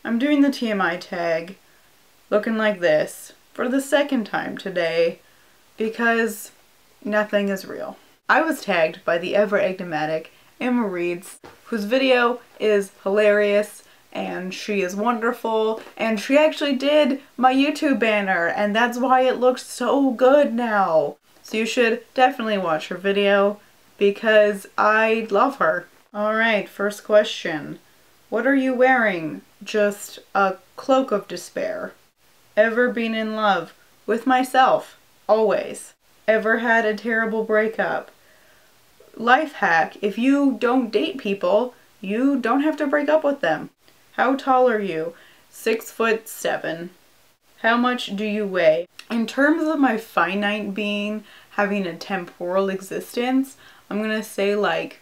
I'm doing the TMI tag looking like this for the second time today because nothing is real. I was tagged by the ever enigmatic Emma Reeds, whose video is hilarious and she is wonderful, and she actually did my YouTube banner, and that's why it looks so good now. So you should definitely watch her video because I love her. Alright, first question. What are you wearing? Just a cloak of despair. Ever been in love? With myself. Always. Ever had a terrible breakup? Life hack. If you don't date people, you don't have to break up with them. How tall are you? 6'7". How much do you weigh? In terms of my finite being having a temporal existence, I'm gonna say like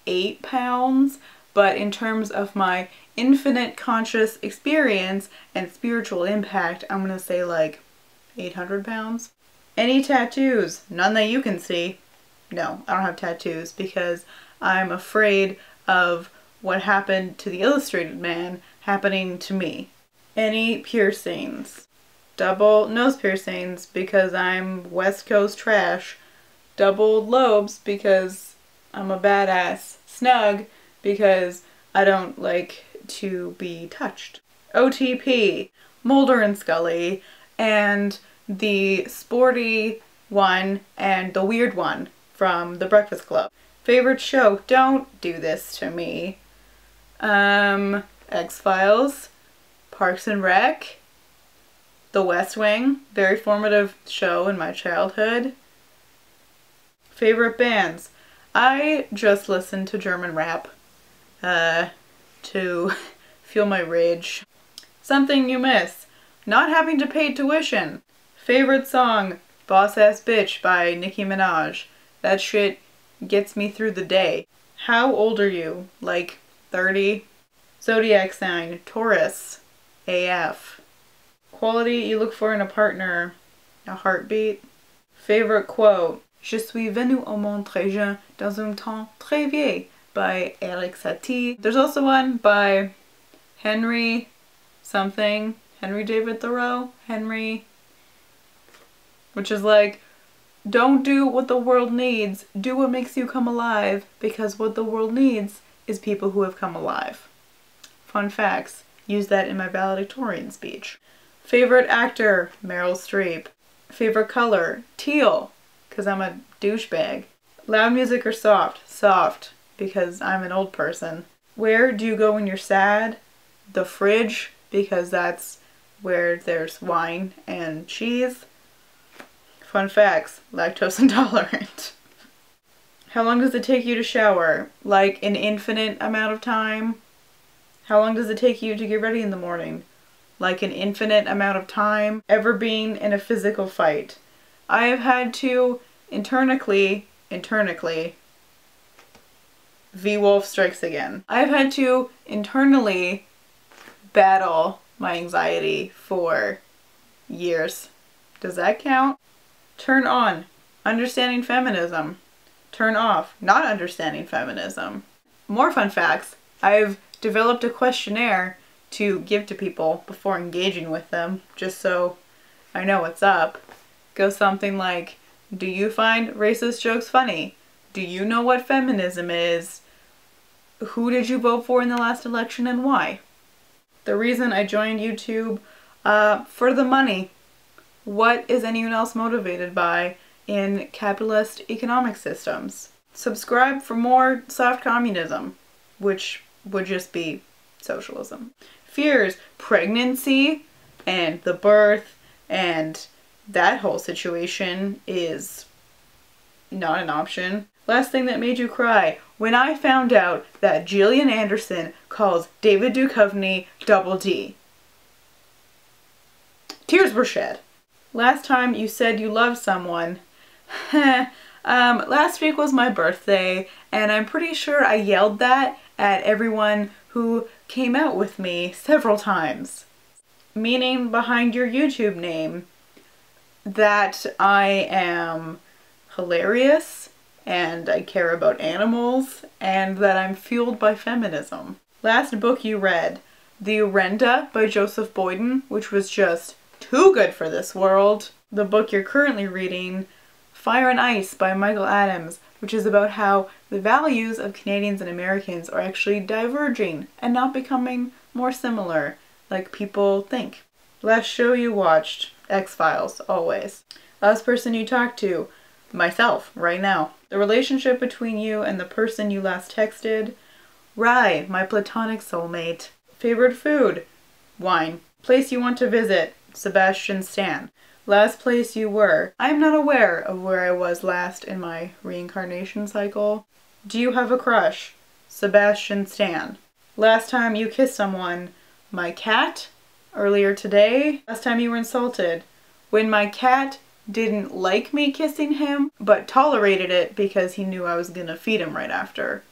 8 pounds, but in terms of my infinite conscious experience and spiritual impact, I'm gonna say like 800 pounds. Any tattoos? None that you can see. No, I don't have tattoos because I'm afraid of what happened to the illustrated man happening to me. Any piercings? Double nose piercings because I'm West Coast trash. Double lobes because I'm a badass. Snug because I don't like to be touched. OTP, Mulder and Scully, and the sporty one and the weird one from The Breakfast Club. Favorite show? Don't do this to me. X-Files, Parks and Rec, The West Wing, very formative show in my childhood. Favorite bands? I just listen to German rap to feel my rage. Something you miss? Not having to pay tuition. Favorite song? Boss Ass Bitch by Nicki Minaj. That shit gets me through the day. How old are you? Like 30? Zodiac sign? Taurus. AF. Quality you look for in a partner? A heartbeat. Favorite quote? Je suis venu au monde très jeune dans un temps très vieil by Eric Satie. There's also one by Henry something. Henry David Thoreau? Henry. Which is like, don't do what the world needs, do what makes you come alive, because what the world needs is people who have come alive. Fun facts. Use that in my valedictorian speech. Favorite actor? Meryl Streep. Favorite color? Teal, because I'm a douchebag. Loud music or soft? Soft, because I'm an old person. Where do you go when you're sad? The fridge, because that's where there's wine and cheese. Fun facts, lactose intolerant. How long does it take you to shower? Like an infinite amount of time? How long does it take you to get ready in the morning? Like an infinite amount of time? Ever been in a physical fight? I have had to internically, V-Wolf strikes again. I've had to internally battle my anxiety for years. Does that count? Turn on, understanding feminism. Turn off, not understanding feminism. More fun facts. I've developed a questionnaire to give to people before engaging with them, just so I know what's up. Goes something like, do you find racist jokes funny? Do you know what feminism is? Who did you vote for in the last election and why? The reason I joined YouTube, for the money. What is anyone else motivated by in capitalist economic systems? Subscribe for more soft communism, which would just be socialism. Fears, pregnancy and the birth and that whole situation is not an option. Last thing that made you cry. When I found out that Gillian Anderson calls David Duchovny Double D. Tears were shed. Last time you said you loved someone. Last week was my birthday, and I'm pretty sure I yelled that at everyone who came out with me several times. Meaning behind your YouTube name. That I am hilarious, and I care about animals, and that I'm fueled by feminism. Last book you read. The Orenda by Joseph Boyden, which was just too good for this world. The book you're currently reading, Fire and Ice by Michael Adams, which is about how the values of Canadians and Americans are actually diverging and not becoming more similar like people think. Last show you watched, X-Files, always. Last person you talked to, myself, right now. The relationship between you and the person you last texted, Rye, my platonic soulmate. Favorite food, wine. Place you want to visit, Sebastian Stan. Last place you were. I am not aware of where I was last in my reincarnation cycle. Do you have a crush? Sebastian Stan. Last time you kissed someone, my cat. Earlier today. Last time you were insulted. When my cat didn't like me kissing him, but tolerated it because he knew I was gonna feed him right after,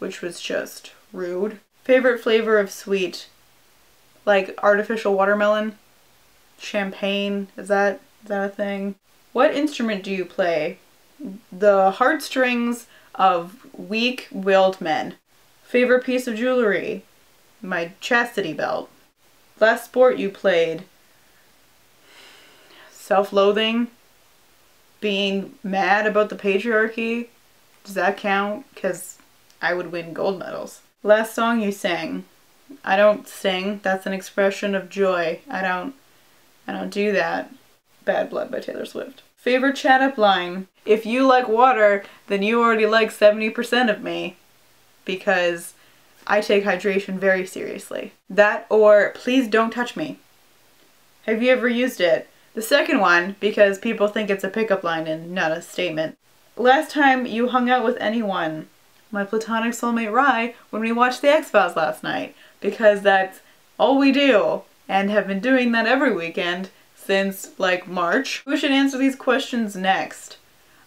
which was just rude. Favorite flavor of sweet? Like artificial watermelon? Champagne? Is that a thing? What instrument do you play? The heartstrings of weak-willed men. Favorite piece of jewelry? My chastity belt. Last sport you played? Self-loathing? Being mad about the patriarchy? Does that count? Because I would win gold medals. Last song you sang? I don't sing. That's an expression of joy. I don't do that. Bad Blood by Taylor Swift. Favorite chat up line? If you like water, then you already like 70% of me. Because I take hydration very seriously. That or please don't touch me. Have you ever used it? The second one, because people think it's a pickup line and not a statement. Last time you hung out with anyone? My platonic soulmate Rye when we watched the X-Files last night. Because that's all we do. And have been doing that every weekend since like March. Who should answer these questions next?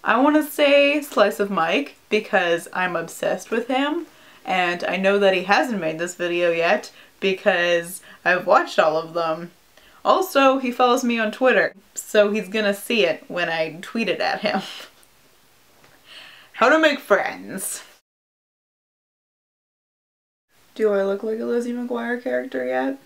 I want to say Slice of Mike because I'm obsessed with him. And I know that he hasn't made this video yet because I've watched all of them. Also, he follows me on Twitter, so he's gonna see it when I tweet it at him. How to make friends. Do I look like a Lizzie McGuire character yet?